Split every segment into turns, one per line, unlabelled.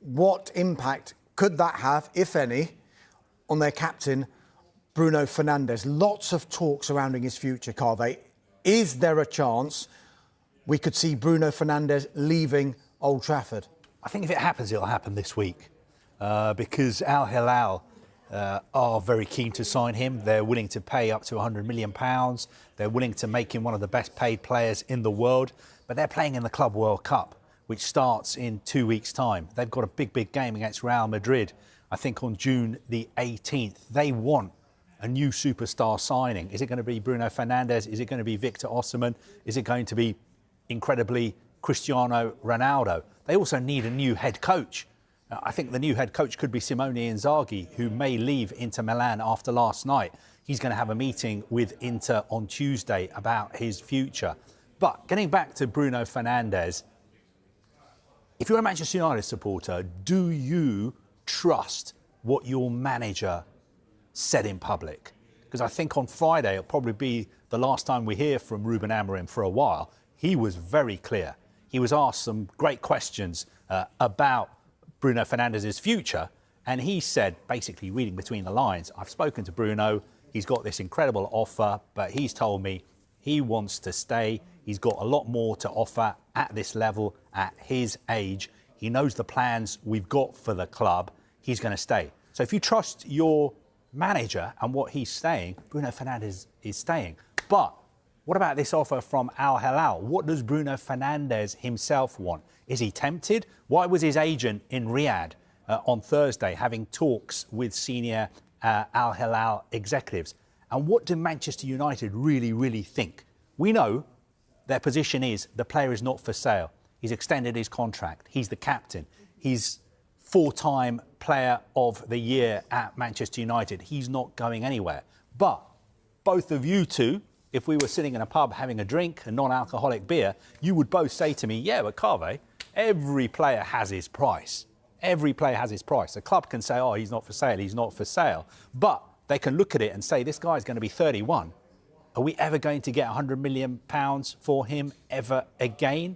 what impact could that have, if any, on their captain, Bruno Fernandes? Lots of talk surrounding his future, Carve. Is there a chance we could see Bruno Fernandes leaving Old Trafford?
I think if it happens, it'll happen this week because Al-Hilal are very keen to sign him. They're willing to pay up to £100 million. They're willing to make him one of the best paid players in the world. But they're playing in the Club World Cup, which starts in 2 weeks' time. They've got a big game against Real Madrid, I think on June the 18th. They want a new superstar signing. Is it going to be Bruno Fernandes? Is it going to be Victor Osimhen? Is it going to be, incredibly, Cristiano Ronaldo? They also need a new head coach. I think the new head coach could be Simone Inzaghi, who may leave Inter Milan after last night. He's going to have a meeting with Inter on Tuesday about his future. But getting back to Bruno Fernandes, if you're a Manchester United supporter, do you trust what your manager said in public? Because I think on Friday it'll probably be the last time we hear from Rúben Amorim for a while. He was very clear. He was asked some great questions about Bruno Fernandes' future, and he said, basically reading between the lines, I've spoken to Bruno, he's got this incredible offer, but he's told me he wants to stay. He's got a lot more to offer at this level, at his age. He knows the plans we've got for the club. He's going to stay. So if you trust your manager and what he's saying, Bruno Fernandes is staying. But what about this offer from Al-Hilal? What does Bruno Fernandes himself want? Is he tempted? Why was his agent in Riyadh on Thursday having talks with senior Al-Hilal executives? And what do Manchester United really think? We know their position is the player is not for sale. He's extended his contract. He's the captain. He's four-time player of the year at Manchester United. He's not going anywhere. But both of you two, if we were sitting in a pub having a drink, a non-alcoholic beer, you would both say to me, yeah, but Carve, every player has his price. Every player has his price. A club can say, oh, he's not for sale, he's not for sale. But they can look at it and say, this guy's going to be 31. Are we ever going to get £100 million for him ever again?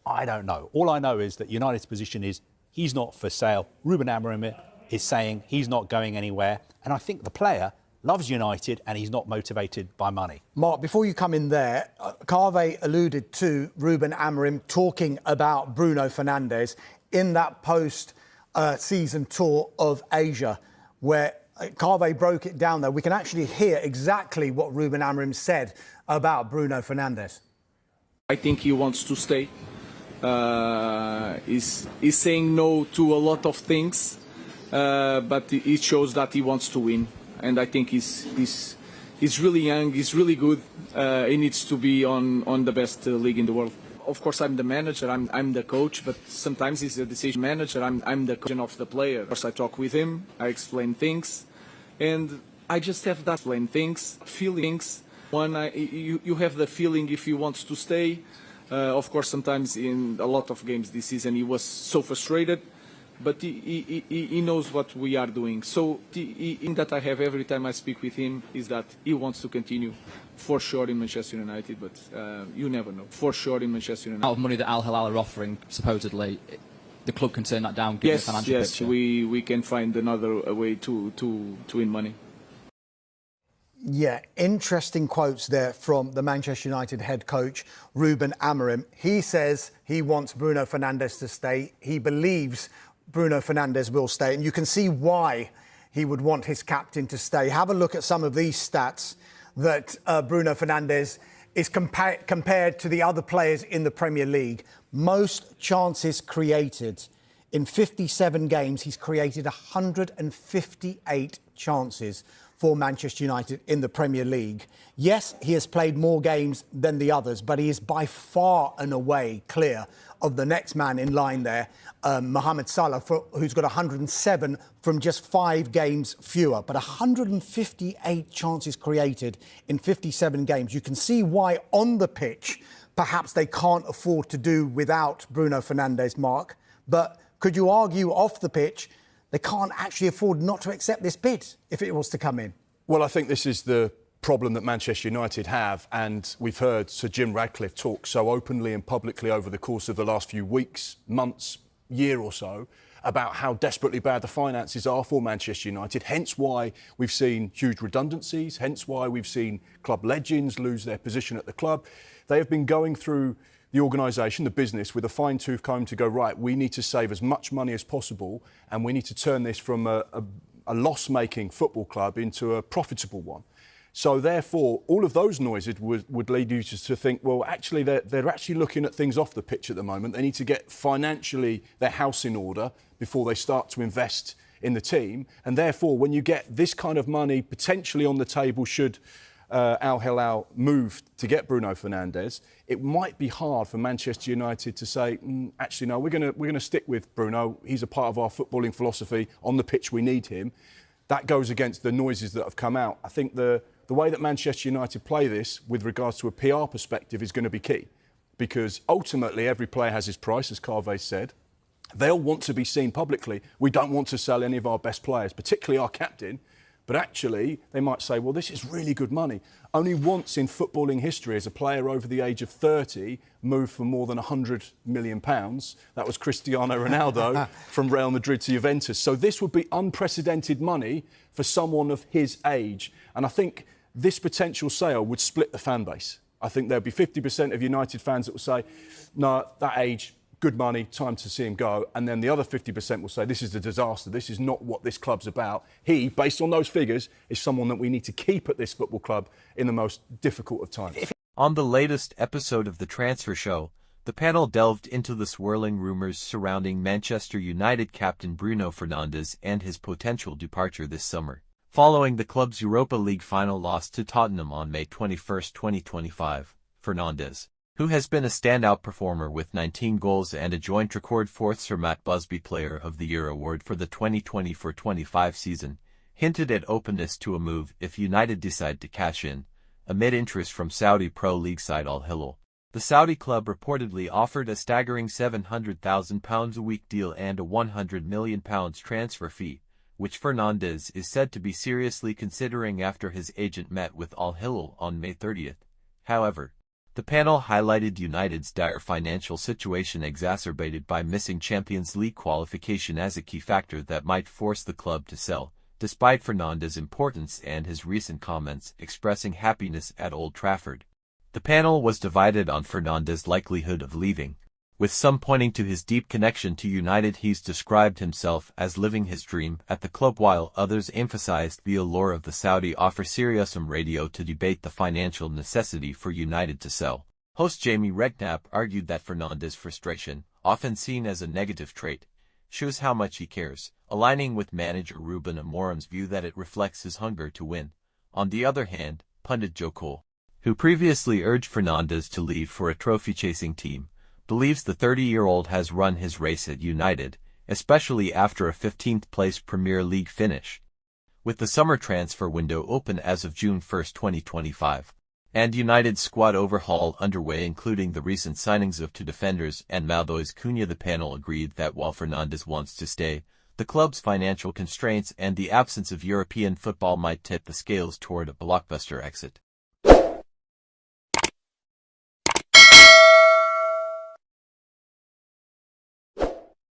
I don't know. All I know is that United's position is he's not for sale. Rúben Amorim is saying he's not going anywhere. And I think the player loves United and he's not motivated by money.
Mark, before you come in there, Carve alluded to Rúben Amorim talking about Bruno Fernandes in that post-season tour of Asia, where Carve broke it down there. We can actually hear exactly what Rúben Amorim said about Bruno Fernandes.
I think he wants to stay. He's saying no to a lot of things, but it shows that he wants to win. And I think he's really young, he's really good. He needs to be on the best league in the world. Of course, I'm the manager, I'm the coach, but sometimes he's the decision manager. I'm the coach of the player. Of course, I talk with him, I explain things, and I just have that explain things, feelings. You have the feeling if he wants to stay. Of course, sometimes in a lot of games this season he was so frustrated, but he knows what we are doing. So the thing that I have every time I speak with him is that he wants to continue, for sure, in Manchester United, but you never know. For sure in Manchester United.
Out of money that Al-Hilal are offering, supposedly, the club can turn that down, given the financial picture.
Yes, we can find another way to win money.
Yeah, interesting quotes there from the Manchester United head coach, Rúben Amorim. He says he wants Bruno Fernandes to stay. He believes Bruno Fernandes will stay, and you can see why he would want his captain to stay. Have a look at some of these stats that Bruno Fernandes is compared to the other players in the Premier League. Most chances created. In 57 games, he's created 158 chances for Manchester United in the Premier League. Yes, he has played more games than the others, but he is by far and away clear of the next man in line there, Mohamed Salah, who's got 107 from just 5 games fewer. But 158 chances created in 57 games. You can see why on the pitch, perhaps they can't afford to do without Bruno Fernandes, Mark. But could you argue off the pitch, they can't actually afford not to accept this bid if it was to come in?
Well, I think this is the problem that Manchester United have, and we've heard Sir Jim Ratcliffe talk so openly and publicly over the course of the last few weeks, months, year or so about how desperately bad the finances are for Manchester United, hence why we've seen huge redundancies, hence why we've seen club legends lose their position at the club. They have been going through the organisation, the business, with a fine-tooth comb to go, right, we need to save as much money as possible and we need to turn this from a loss-making football club into a profitable one. So therefore, all of those noises would lead you to think, well, actually, they're actually looking at things off the pitch at the moment. They need to get financially their house in order before they start to invest in the team. And therefore, when you get this kind of money potentially on the table, should Al-Hilal move to get Bruno Fernandes, it might be hard for Manchester United to say, actually, no, we're going to stick with Bruno. He's a part of our footballing philosophy. On the pitch, we need him. That goes against the noises that have come out. I think the way that Manchester United play this with regards to a PR perspective is going to be key, because ultimately every player has his price, as Carve said. They'll want to be seen publicly. We don't want to sell any of our best players, particularly our captain. But actually, they might say, well, this is really good money. Only once in footballing history has a player over the age of 30 moved for more than £100 million. That was Cristiano Ronaldo from Real Madrid to Juventus. So this would be unprecedented money for someone of his age. And I think this potential sale would split the fan base. I think there'll be 50% of United fans that will say, no, that age, good money, time to see him go. And then the other 50% will say, this is a disaster. This is not what this club's about. He, based on those figures, is someone that we need to keep at this football club in the most difficult of times.
On the latest episode of The Transfer Show, the panel delved into the swirling rumours surrounding Manchester United captain Bruno Fernandes and his potential departure this summer, following the club's Europa League final loss to Tottenham on May 21, 2025. Fernandes, who has been a standout performer with 19 goals and a joint record 4th Sir Matt Busby Player of the Year award for the 2024-25 season, hinted at openness to a move if United decide to cash in, amid interest from Saudi Pro League side Al-Hilal. The Saudi club reportedly offered a staggering £700,000 a week deal and a £100 million transfer fee, which Fernandes is said to be seriously considering after his agent met with Al-Hilal on May 30. However, the panel highlighted United's dire financial situation exacerbated by missing Champions League qualification as a key factor that might force the club to sell, despite Fernandes' importance and his recent comments expressing happiness at Old Trafford. The panel was divided on Fernandes' likelihood of leaving, with some pointing to his deep connection to United. He's described himself as living his dream at the club, while others emphasized the allure of the Saudi offer. Siriusm Radio to debate the financial necessity for United to sell. Host Jamie Redknapp argued that Fernandes' frustration, often seen as a negative trait, shows how much he cares, aligning with manager Rúben Amorim's view that it reflects his hunger to win. On the other hand, pundit Joe Cole, who previously urged Fernandes to leave for a trophy-chasing team, believes the 30-year-old has run his race at United, especially after a 15th-place Premier League finish. With the summer transfer window open as of June 1, 2025, and United's squad overhaul underway, including the recent signings of two defenders and Matheus Cunha, the panel agreed that while Fernandes wants to stay, the club's financial constraints and the absence of European football might tip the scales toward a blockbuster exit.